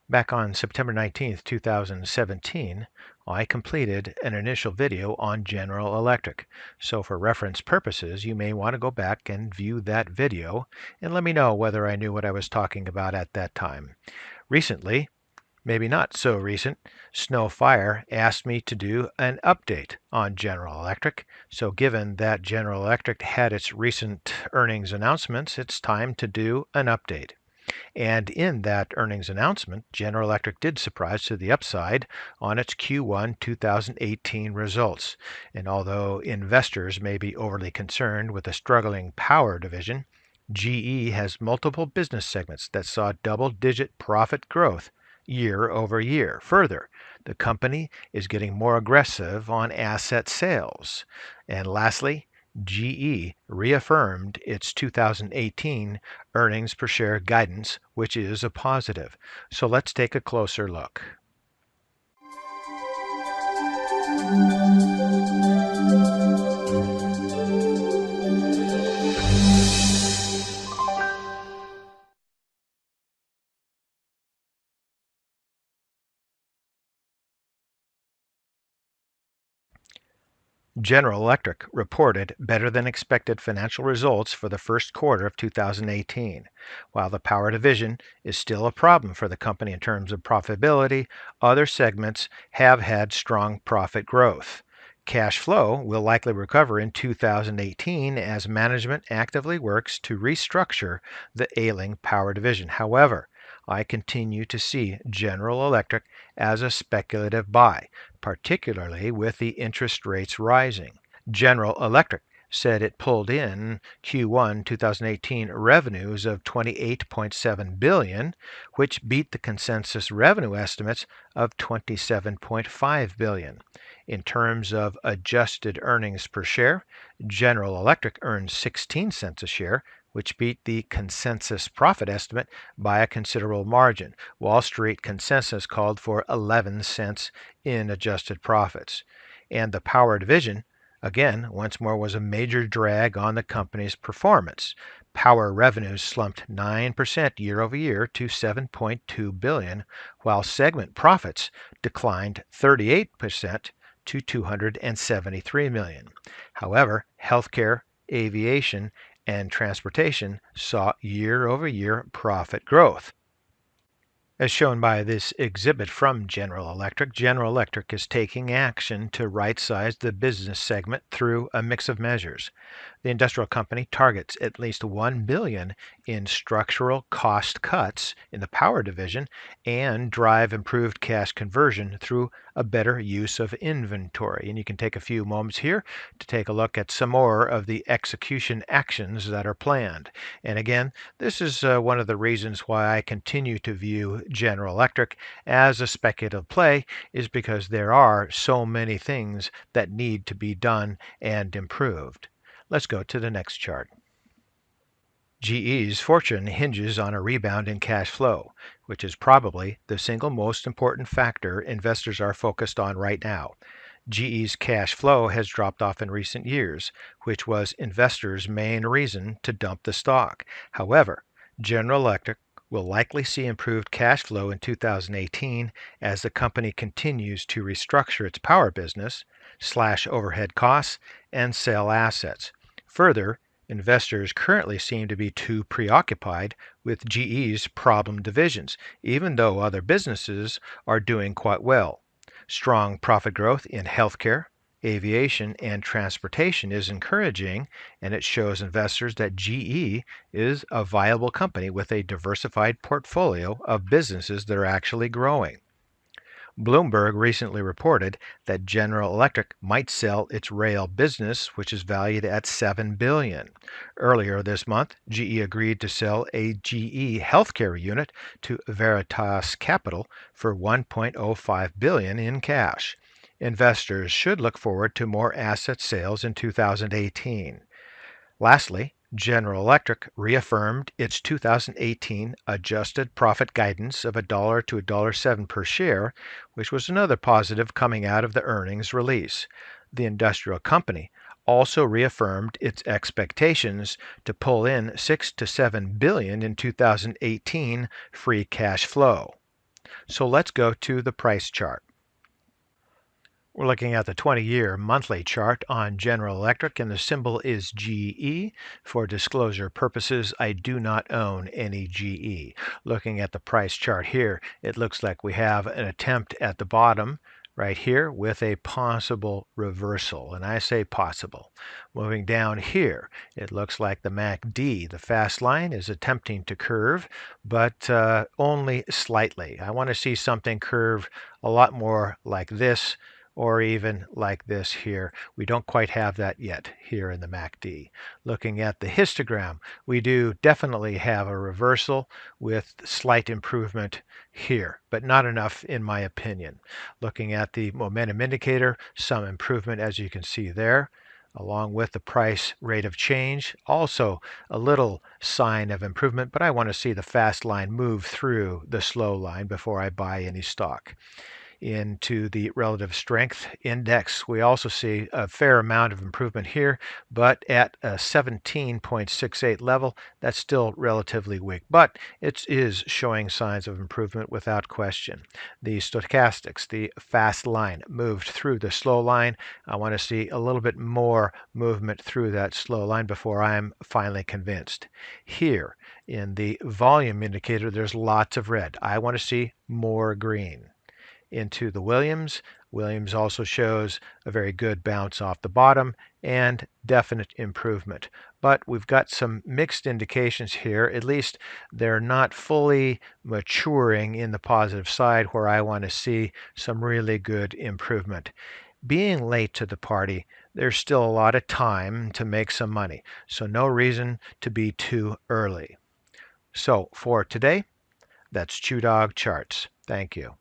Back on September 19th, 2017, I completed an initial video on General Electric. So for reference purposes, you may want to go back and view that video and let me know whether I knew what I was talking about at that time. Recently, maybe not so recent, Snow Fire asked me to do an update on General Electric. So given that General Electric had its recent earnings announcements, it's time to do an update. And in that earnings announcement, General Electric did surprise to the upside on its Q1 2018 results. And although investors may be overly concerned with the struggling power division, GE has multiple business segments that saw double-digit profit growth year over year. Further, the company is getting more aggressive on asset sales. And lastly, GE reaffirmed its 2018 earnings per share guidance, which is a positive. So let's take a closer look. General Electric reported better than expected financial results for the first quarter of 2018. While the power division is still a problem for the company in terms of profitability, other segments have had strong profit growth. Cash flow will likely recover in 2018 as management actively works to restructure the ailing power division. However, I continue to see General Electric as a speculative buy, particularly with the interest rates rising. General Electric said it pulled in Q1 2018 revenues of $28.7 billion, which beat the consensus revenue estimates of $27.5 billion. In terms of adjusted earnings per share, General Electric earned 16 cents a share, which beat the consensus profit estimate by a considerable margin. Wall Street consensus called for 11 cents in adjusted profits. And the power division, again, once more was a major drag on the company's performance. Power revenues slumped 9% year over year to $7.2 billion, while segment profits declined 38% to $273 million. However, healthcare, aviation, and transportation saw year-over-year profit growth. As shown by this exhibit from General Electric is taking action to right-size the business segment through a mix of measures. The industrial company targets at least $1 billion in structural cost cuts in the power division and drive improved cash conversion through a better use of inventory. And you can take a few moments here to take a look at some more of the execution actions that are planned. And again, this is one of the reasons why I continue to view General Electric as a speculative play, is because there are so many things that need to be done and improved. Let's go to the next chart. GE's fortune hinges on a rebound in cash flow, which is probably the single most important factor investors are focused on right now. GE's cash flow has dropped off in recent years, which was investors' main reason to dump the stock. However, General Electric will likely see improved cash flow in 2018 as the company continues to restructure its power business, slash overhead costs, and sell assets. Further, investors currently seem to be too preoccupied with GE's problem divisions, even though other businesses are doing quite well. Strong profit growth in healthcare, aviation, and transportation is encouraging, and it shows investors that GE is a viable company with a diversified portfolio of businesses that are actually growing. Bloomberg recently reported that General Electric might sell its rail business, which is valued at $7 billion. Earlier this month, GE agreed to sell a GE healthcare unit to Veritas Capital for $1.05 billion in cash. Investors should look forward to more asset sales in 2018. Lastly, General Electric reaffirmed its 2018 adjusted profit guidance of $1 to $1.07 per share, which was another positive coming out of the earnings release. The industrial company also reaffirmed its expectations to pull in $6 to $7 billion in 2018 free cash flow. So let's go to the price chart. We're looking at the 20-year monthly chart on General Electric, and the symbol is GE. For disclosure purposes, I do not own any GE. Looking at the price chart here, it looks like we have an attempt at the bottom right here with a possible reversal, and I say possible. Moving down here, it looks like the MACD, the fast line, is attempting to curve, but only slightly. I want to see something curve a lot more like this, or even like this here. We don't quite have that yet here in the MACD. Looking at the histogram, we do definitely have a reversal with slight improvement here, but not enough in my opinion. Looking at the momentum indicator, some improvement as you can see there, along with the price rate of change. Also a little sign of improvement, but I want to see the fast line move through the slow line before I buy any stock. Into the relative strength index, we also see a fair amount of improvement here, but at a 17.68 level, that's still relatively weak, but it is showing signs of improvement without question. The stochastics, the fast line, moved through the slow line. I want to see a little bit more movement through that slow line before I'm finally convinced. Here in the volume indicator, there's lots of red. I want to see more green. Into the Williams. Williams also shows a very good bounce off the bottom and definite improvement. But we've got some mixed indications here. At least they're not fully maturing in the positive side where I want to see some really good improvement. Being late to the party, there's still a lot of time to make some money, so no reason to be too early. So for today, that's ChewDog Charts. Thank you.